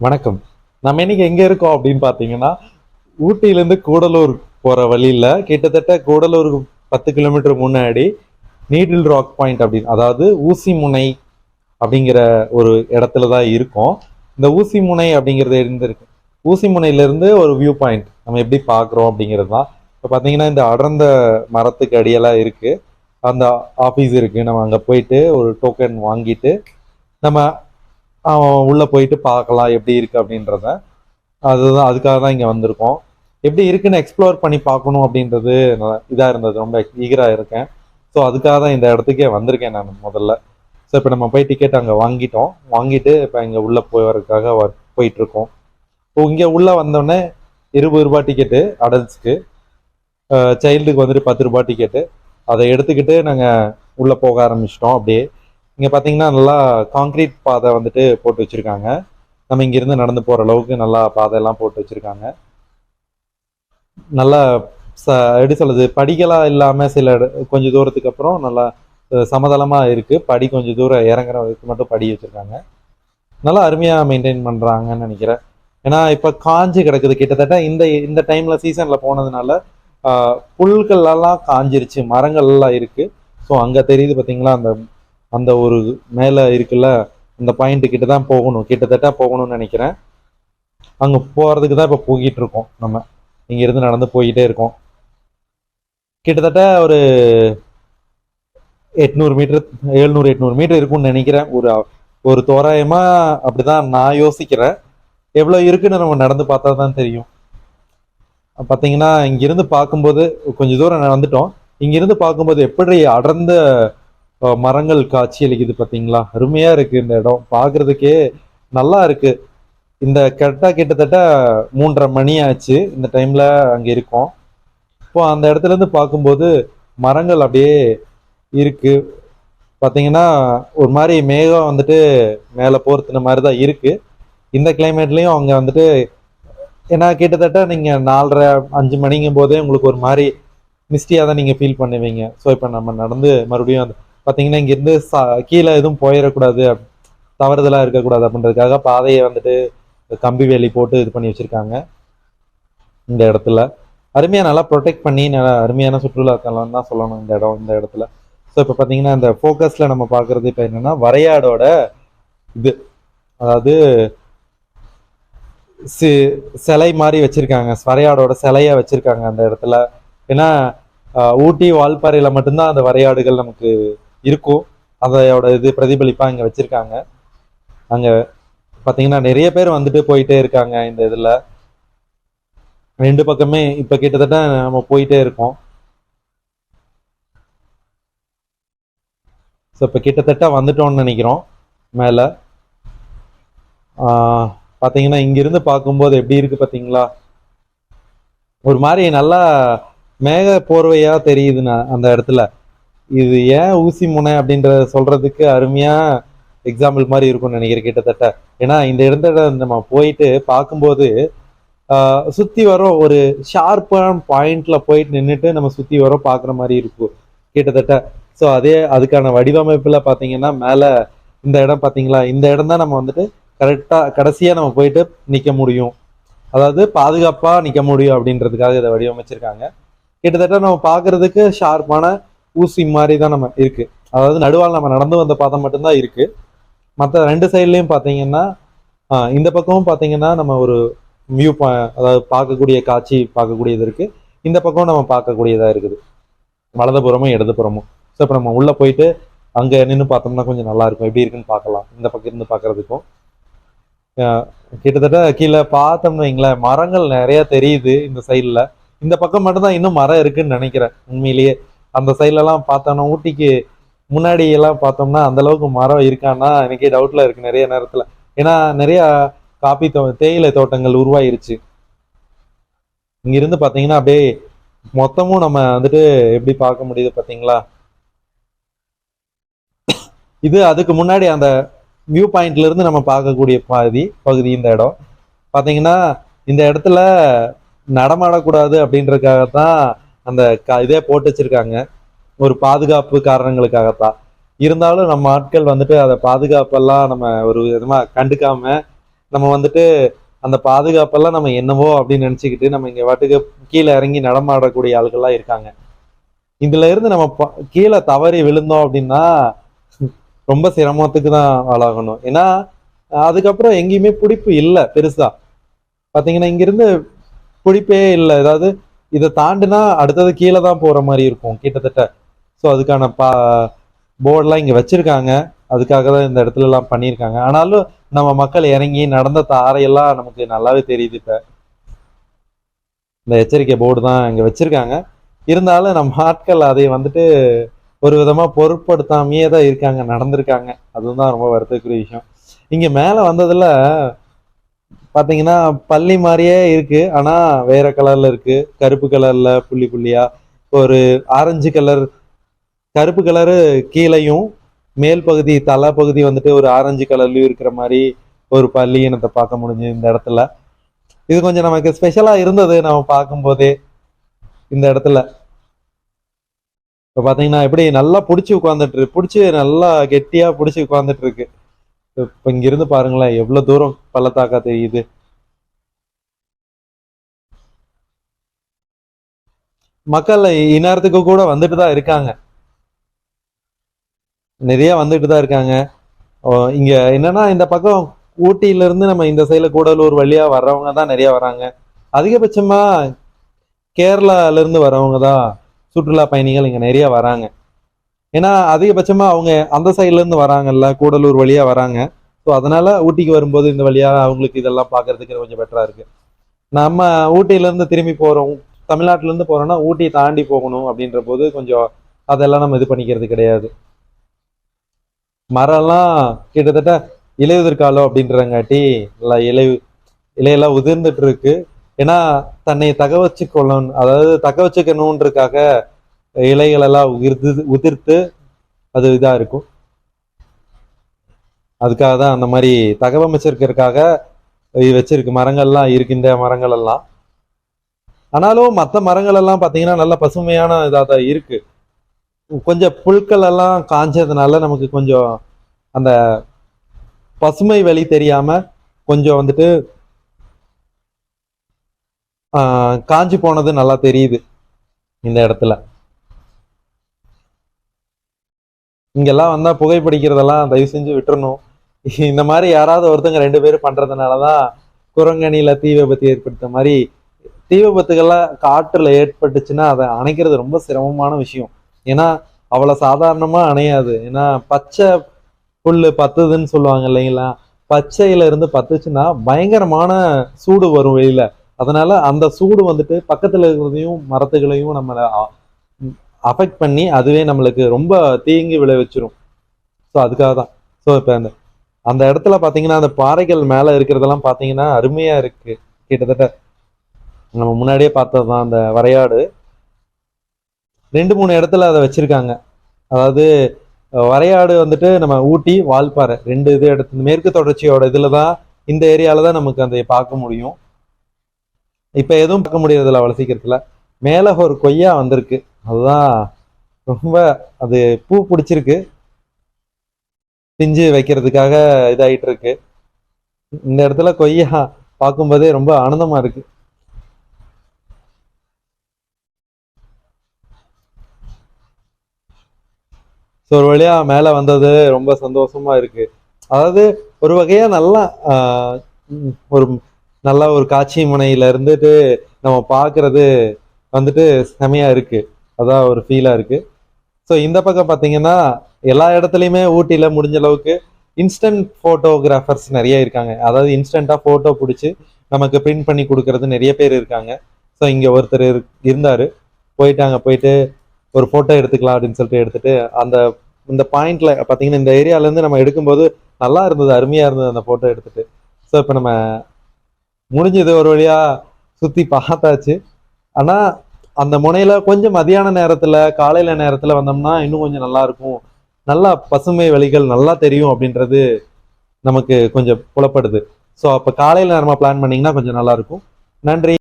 வணக்கம். நம்ம இன்னைக்கு எங்க இருக்கோம் அப்படின்னு பார்த்தீங்கன்னா, ஊட்டியிலேருந்து கூடலூர் போற வழியில கிட்டத்தட்ட கூடலூருக்கு 10 கிலோமீட்டர் முன்னாடி நீடில் ராக் பாயிண்ட் அப்படின்னு அதாவது ஊசி முனை அப்படிங்கிற ஒரு இடத்துல தான் இருக்கோம். இந்த ஊசி முனை அப்படிங்கிறது இருந்திருக்கு. ஊசி முனையிலிருந்து ஒரு வியூ பாயிண்ட் நம்ம எப்படி பார்க்குறோம் அப்படிங்கிறது தான். இப்போ பார்த்தீங்கன்னா இந்த அடர்ந்த மரத்துக்கு அடியெல்லாம் இருக்கு. அந்த ஆஃபீஸ் இருக்கு. நம்ம அங்கே போயிட்டு ஒரு டோக்கன் வாங்கிட்டு நம்ம உள்ள போயிட்டு பார்க்கலாம் எப்படி இருக்கு அப்படின்றத. அதுதான் அதுக்காக தான் இங்க வந்திருக்கோம். எப்படி இருக்குன்னு எக்ஸ்ப்ளோர் பண்ணி பார்க்கணும் அப்படின்றது இதா இருந்தது. ரொம்ப ஈகரா இருக்கேன். ஸோ அதுக்காக தான் இந்த இடத்துக்கே வந்திருக்கேன் நான் முதல்ல. ஸோ இப்போ நம்ம போய் டிக்கெட் அங்கே வாங்கிட்டோம். வாங்கிட்டு இப்போ இங்கே உள்ள போவதற்காக போயிட்டு இருக்கோம். இப்போ இங்கே உள்ள வந்தோடனே 20 ரூபாய் டிக்கெட்டு அடல்ட்ஸ்க்கு, சைல்டுக்கு வந்துட்டு 10 ரூபாய் டிக்கெட்டு. அதை எடுத்துக்கிட்டு நாங்கள் உள்ள போக ஆரம்பிச்சிட்டோம். அப்படியே இங்கே பார்த்தீங்கன்னா நல்லா காங்கிரீட் பாதை வந்துட்டு போட்டு வச்சிருக்காங்க. நம்ம இங்கிருந்து நடந்து போகிற அளவுக்கு நல்லா பாதையெல்லாம் போட்டு வச்சிருக்காங்க. நல்லா எப்படி சொல்றது, படிகளாக இல்லாமல் கொஞ்சம் தூரத்துக்கு அப்புறம் நல்லா சமதளமாக இருக்குது. படி கொஞ்சம் தூரம் இறங்குறதுக்கு மட்டும் படி வச்சுருக்காங்க. நல்லா அருமையாக மெயின்டைன் பண்ணுறாங்கன்னு நினைக்கிறேன். ஏன்னா இப்போ காஞ்சி கிடக்குது. கிட்டத்தட்ட இந்த இந்த டைமில் சீசனில் போனதுனால புல்கள் எல்லாம் காஞ்சிருச்சு, மரங்கள் எல்லாம் இருக்குது. ஸோ அங்கே தெரியுது பார்த்தீங்களா, அந்த அந்த ஒரு மேலே இருக்குல்ல, அந்த பாயிண்ட் கிட்ட தான் போகணும், கிட்டத்தட்ட போகணும்னு நினைக்கிறேன். அங்கே போகிறதுக்கு தான் இப்போ போய்கிட்டு இருக்கோம். நம்ம இங்கேருந்து நடந்து போய்கிட்டே இருக்கோம். கிட்டத்தட்ட ஒரு 800 மீட்டர் 700-800 மீட்டர் இருக்கும்னு நினைக்கிறேன். ஒரு ஒரு தோராயமாக அப்படிதான் நான் யோசிக்கிறேன். எவ்வளோ இருக்குன்னு நம்ம நடந்து பார்த்தா தான் தெரியும். பார்த்தீங்கன்னா இங்கிருந்து பார்க்கும்போது கொஞ்சம் தூரம் வந்துட்டோம். இங்கிருந்து பார்க்கும்போது எப்படி அடர்ந்த மரங்கள் காட்சி அளிக்குது பார்த்தீங்களா, அருமையா இருக்கு. இந்த இடம் பார்க்கறதுக்கே நல்லா இருக்கு. இந்த கிட்டத்தட்ட 3:30 மணி ஆச்சு இந்த டைம்ல அங்க இருக்கோம். இப்போ அந்த இடத்துல இருந்து பார்க்கும்போது மரங்கள் அப்படியே இருக்கு. பார்த்தீங்கன்னா ஒரு மாதிரி மேகம் வந்துட்டு மேலே போர்த்துன மாதிரி தான் இருக்கு இந்த கிளைமேட்லயும். அவங்க வந்துட்டு ஏன்னா கிட்டத்தட்ட நீங்க 4:30-5 மணிங்கும் போதே உங்களுக்கு ஒரு மாதிரி மிஸ்டியா தான் நீங்க ஃபீல் பண்ணுவீங்க. ஸோ இப்போ நம்ம நடந்து மறுபடியும் அந்த பார்த்தீங்கன்னா இங்கிருந்து கீழே எதுவும் போயிடக்கூடாது, தவறுதலா இருக்கக்கூடாது அப்படின்றதுக்காக பாதையை வந்துட்டு கம்பி வேலி போட்டு இது பண்ணி வச்சிருக்காங்க. இந்த இடத்துல அருமையா நல்லா ப்ரொடெக்ட் பண்ணி நல்லா அருமையான சுற்றுலாத்தலம் தான் சொல்லணும் இந்த இடம். இந்த இடத்துல ஸோ இப்போ பார்த்தீங்கன்னா இந்த ஃபோக்கஸ்ல நம்ம பார்க்கறது இப்போ என்னன்னா வரையாடோட இது, அதாவது சிலை மாதிரி வச்சிருக்காங்க. வரையாடோட சிலையா வச்சிருக்காங்க அந்த இடத்துல. ஏன்னா ஊட்டி வால்பாறையில மட்டும்தான் அந்த வரையாடுகள் நமக்கு இருக்கும். அதையோட இது பிரதிபலிப்பா இங்க வச்சிருக்காங்க. அங்க பாத்தீங்கன்னா நிறைய பேர் வந்துட்டு போயிட்டே இருக்காங்க. இந்த இதுல ரெண்டு பக்கமே இப்ப கிட்டத்தட்ட நம்ம போயிட்டே இருக்கோம். ஸோ இப்ப கிட்டத்தட்ட வந்துட்டோம்னு நினைக்கிறோம். மேல பாத்தீங்கன்னா இங்கிருந்து பார்க்கும்போது எப்படி இருக்கு பாத்தீங்களா, ஒரு மாதிரி நல்லா மேக போர்வையா தெரியுதுண்ணா அந்த இடத்துல. இது ஏன் ஊசி முனை அப்படின்றத சொல்றதுக்கு அருமையா எக்ஸாம்பிள் மாதிரி இருக்கும்னு நினைக்கிறேன் கிட்டத்தட்ட. ஏன்னா இந்த இடத்துல நம்ம போயிட்டு பார்க்கும்போது சுத்தி வரோம், ஒரு ஷார்ப்பான பாயிண்ட்ல போயிட்டு நின்றுட்டு நம்ம சுத்தி வரோம் பார்க்குற மாதிரி இருக்கும் கிட்டத்தட்ட. ஸோ அதுக்கான வடிவமைப்புல பார்த்தீங்கன்னா மேல இந்த இடம் பார்த்தீங்களா, இந்த இடம் தான் நம்ம வந்துட்டு கரெக்டா கடைசியா நம்ம போயிட்டு நிக்க முடியும், அதாவது பாதுகாப்பா நிக்க முடியும் அப்படின்றதுக்காக இதை வடிவமைச்சிருக்காங்க. கிட்டத்தட்ட நம்ம பார்க்கறதுக்கு ஷார்ப்பான ஊசி மாதிரி தான் நம்ம இருக்கு. அதாவது நடுவால் நம்ம நடந்து வந்த பாதை மட்டும்தான் இருக்கு. மற்ற ரெண்டு சைட்லயும் பார்த்தீங்கன்னா இந்த பக்கமும் பார்த்தீங்கன்னா நம்ம ஒரு வியூ அதாவது பார்க்கக்கூடிய காட்சி பார்க்கக்கூடியது இருக்கு. இந்த பக்கம் நம்ம பார்க்கக்கூடியதா இருக்குது, வலதுபுறமும் இடதுபுறமும். ஸோ இப்போ நம்ம உள்ள போயிட்டு அங்க நின்று பார்த்தோம்னா கொஞ்சம் நல்லா இருக்கும். எப்படி இருக்குன்னு பார்க்கலாம். இந்த பக்கம் இருந்து பார்க்கறதுக்கும் கிட்டத்தட்ட கீழே பார்த்தோம்னு வைங்களேன், மரங்கள் நிறைய தெரியுது இந்த சைட்ல. இந்த பக்கம் மட்டும்தான் இன்னும் மரம் இருக்குன்னு நினைக்கிறேன் உண்மையிலேயே. அந்த சைட்ல எல்லாம் பார்த்தோம்னா ஊட்டிக்கு முன்னாடி எல்லாம் பார்த்தோம்னா அந்த அளவுக்கு மரம் இருக்கான்னா எனக்கே டவுட்ல இருக்கு நிறைய நேரத்துல. ஏன்னா நிறைய தேயிலை தோட்டங்கள் உருவாயிருச்சு. இங்க இருந்து பாத்தீங்கன்னா அப்படியே மொத்தமும் நம்ம வந்துட்டு எப்படி பார்க்க முடியுது பாத்தீங்களா. இது அதுக்கு முன்னாடி அந்த வியூ பாயிண்ட்ல இருந்து நம்ம பார்க்கக்கூடிய பகுதி இந்த இடம். பாத்தீங்கன்னா இந்த இடத்துல நடமாடக்கூடாது அப்படின்றதுக்காகத்தான் அந்த இதே போட்டு வச்சிருக்காங்க, ஒரு பாதுகாப்பு காரணங்களுக்காகத்தான். இருந்தாலும் நம்ம ஆட்கள் வந்துட்டு அதை பாதுகாப்பெல்லாம் நம்ம ஒரு விதமா கண்டுக்காம நம்ம வந்துட்டு அந்த பாதுகாப்பெல்லாம் நம்ம என்னவோ அப்படின்னு நினைச்சுக்கிட்டு நம்ம இங்க வாட்டுக்கு கீழே இறங்கி நடமாடக்கூடிய ஆளுகள்லாம் இருக்காங்க. இதுல இருந்து நம்ம கீழே தவறி விழுந்தோம் அப்படின்னா ரொம்ப சிரமத்துக்கு தான் ஆளாகணும். ஏன்னா அதுக்கப்புறம் எங்கேயுமே பிடிப்பு இல்லை பெருசா. பாத்தீங்கன்னா இங்கிருந்து பிடிப்பே இல்லை. ஏதாவது இதை தாண்டினா அடுத்தது கீழே தான் போற மாதிரி இருக்கும் கிட்டத்தட்ட. ஸோ அதுக்கான போர்டெல்லாம் இங்க வச்சிருக்காங்க. அதுக்காக தான் இந்த இடத்துல எல்லாம் பண்ணியிருக்காங்க. ஆனாலும் நம்ம மக்கள் இறங்கி நடந்த தாரையெல்லாம் நமக்கு நல்லாவே தெரியுது. இப்ப இந்த எச்சரிக்கை போர்டு தான் இங்க வச்சிருக்காங்க. இருந்தாலும் நம்ம ஆட்கள் அதை வந்துட்டு ஒரு விதமா பொருட்படுத்தாமையே தான் இருக்காங்க, நடந்திருக்காங்க. அதுதான் ரொம்ப வருத்தக்குரிய விஷயம். இங்க மேல வந்ததுல பாத்தீங்கன்னா பள்ளி மாதிரியே இருக்கு, ஆனா வேற கலர்ல இருக்கு. கருப்பு கலர்ல புள்ளி புள்ளியா, ஒரு ஆரஞ்சு கலர், கருப்பு கலரு கீழையும், மேல் பகுதி தலை பகுதி வந்துட்டு ஒரு ஆரஞ்சு கலர்லயும் இருக்கிற மாதிரி ஒரு பள்ளி இனத்தை பார்க்க முடிஞ்சு இந்த இடத்துல. இது கொஞ்சம் நமக்கு ஸ்பெஷலா இருந்தது நம்ம பார்க்கும் போதே இந்த இடத்துல. இப்ப பாத்தீங்கன்னா எப்படி நல்லா பிடிச்சி நல்லா கெட்டியா பிடிச்சி உட்கார்ந்துட்டு இருக்கு. இப்ப இங்க இருந்து பாருங்களேன் எவ்வளவு தூரம் பள்ளத்தாக்கா தெரியுது. மக்கள் இந்நேரத்துக்கு கூட வந்துட்டு தான் இருக்காங்க, நிறைய வந்துட்டு தான் இருக்காங்க. இங்க என்னன்னா இந்த பக்கம் ஊட்டியில இருந்து நம்ம இந்த சைடுல கூடலூர் வழியா வர்றவங்க தான் நிறைய வராங்க. அதிகபட்சமா கேரளால இருந்து வர்றவங்க தான் சுற்றுலா பயணிகள் இங்க நிறைய வராங்க. ஏன்னா அதிகபட்சமா அவங்க அந்த சைட்ல இருந்து வராங்கல்ல, கூடலூர் வழியா வராங்க. ஸோ அதனால ஊட்டிக்கு வரும்போது இந்த வழியா அவங்களுக்கு இதெல்லாம் பார்க்கறதுக்கு கொஞ்சம் பெட்டரா இருக்கு. நம்ம ஊட்டியில இருந்து திரும்பி போறோம், தமிழ்நாட்டுல இருந்து போறோம்னா ஊட்டி தாண்டி போகணும் அப்படின்ற போது கொஞ்சம் அதெல்லாம் நம்ம இது பண்ணிக்கிறது கிடையாது. மரம்லாம் கிட்டத்தட்ட இலையுதிர் காலம் அப்படின்றங்காட்டி இலையெல்லாம் உதிர்ந்துட்டு இருக்கு. ஏன்னா தன்னை தக்க வச்சுக்கொள்ளணும், அதாவது தக்க வச்சுக்கணுன்றதுக்காக இலைகள் எல்லாம் உதிர்த்து அது இதா இருக்கும். அதுக்காக தான் அந்த மாதிரி தகவமைச்சிருக்கிறதுக்காக வச்சிருக்கு மரங்கள்லாம் இருக்கின்ற மரங்கள் எல்லாம். ஆனாலும் மற்ற மரங்கள் எல்லாம் பாத்தீங்கன்னா நல்ல பசுமையான இதாக தான் இருக்கு. கொஞ்சம் புல்கள் எல்லாம் காஞ்சதுனால நமக்கு கொஞ்சம் அந்த பசுமை வழி தெரியாம கொஞ்சம் வந்துட்டு காஞ்சி போனது நல்லா தெரியுது இந்த இடத்துல. இங்கெல்லாம் வந்தா புகைப்பிடிக்கிறதெல்லாம் தயவு செஞ்சு விட்டுறணும். இந்த மாதிரி யாராவது ஒருத்தங்க 2 பேரும் பண்றதுனாலதான் குரங்கணியில தீ விபத்து ஏற்படுத்த மாதிரி தீ விபத்துகள்லாம் காற்றுல ஏற்பட்டுச்சுன்னா அதை அணைக்கிறது ரொம்ப சிரமமான விஷயம். ஏன்னா அவ்வளவு சாதாரணமா அணையாது. ஏன்னா பச்சை புல்லு பத்துதுன்னு சொல்லுவாங்க இல்லைங்களா, பச்சையில இருந்து பத்துச்சுன்னா பயங்கரமான சூடு வரும் வெளியில. அதனால அந்த சூடு வந்துட்டு பக்கத்துல இருக்கிறதையும் மரத்துகளையும் நம்மளை அஃபெக்ட் பண்ணி அதுவே நம்மளுக்கு ரொம்ப தீங்கு விளைவிச்சிரும். ஸோ அதுக்காக தான். ஸோ இப்போ அந்த இடத்துல பார்த்தீங்கன்னா அந்த பாறைகள் மேலே இருக்கிறதெல்லாம் பார்த்தீங்கன்னா அருமையா இருக்கு. கிட்டத்தட்ட நம்ம முன்னாடியே பார்த்தது தான் அந்த வரையாடு. 2-3 இடத்துல அதை வச்சிருக்காங்க. அதாவது வரையாடு வந்துட்டு நம்ம ஊட்டி வால்பாறை 2 இது இடத்துல மேற்கு தொடர்ச்சியோட இதுல தான், இந்த ஏரியால தான் நமக்கு அந்த பார்க்க முடியும். இப்ப எதுவும் பார்க்க முடியறதில்ல அவ்வளவு சீக்கிரத்துல. மேல ஒரு கொய்யா வந்திருக்கு, அதுதான் ரொம்ப அது பூ பிடிச்சிருக்கு, பிஞ்சு வைக்கிறதுக்காக இதாயிட்டு இருக்கு. இந்த இடத்துல கொய்யா பார்க்கும்போதே ரொம்ப ஆனந்தமா இருக்கு. ஸோ ஒரு வழியா மேல வந்தது ரொம்ப சந்தோஷமா இருக்கு. அதாவது ஒரு வகையா நல்லா ஒரு நல்ல ஒரு காட்சி முனையில இருந்துட்டு நம்ம பாக்குறது வந்துட்டு செமையா இருக்கு. அதான் ஒரு ஃபீலா இருக்கு. ஸோ இந்த பக்கம் பார்த்தீங்கன்னா எல்லா இடத்துலையுமே ஊட்டியில முடிஞ்ச அளவுக்கு இன்ஸ்டன்ட் ஃபோட்டோகிராஃபர்ஸ் நிறைய இருக்காங்க. அதாவது இன்ஸ்டண்டா ஃபோட்டோ பிடிச்சி நமக்கு பிரிண்ட் பண்ணி கொடுக்கறது நிறைய பேர் இருக்காங்க. ஸோ இங்க ஒருத்தர் இருந்தாரு, போயிட்டு ஒரு ஃபோட்டோ எடுத்துக்கலாம் அப்படின்னு சொல்லிட்டு எடுத்துட்டு அந்த இந்த பாயிண்ட்ல பார்த்தீங்கன்னா இந்த ஏரியால இருந்து நம்ம எடுக்கும்போது நல்லா இருந்தது, அருமையா இருந்தது அந்த ஃபோட்டோ எடுத்துட்டு. ஸோ இப்போ நம்ம முடிஞ்சது ஒரு வழியா சுத்தி பார்த்தாச்சு. ஆனா அந்த முனையில கொஞ்சம் மதியான நேரத்துல காலையில நேரத்துல வந்தோம்னா இன்னும் கொஞ்சம் நல்லா இருக்கும், நல்லா பசுமை வழிகள் நல்லா தெரியும் அப்படின்றது நமக்கு கொஞ்சம் புலப்படுது. ஸோ அப்ப காலையில நேரமா பிளான் பண்ணீங்கன்னா கொஞ்சம் நல்லா இருக்கும். நன்றி.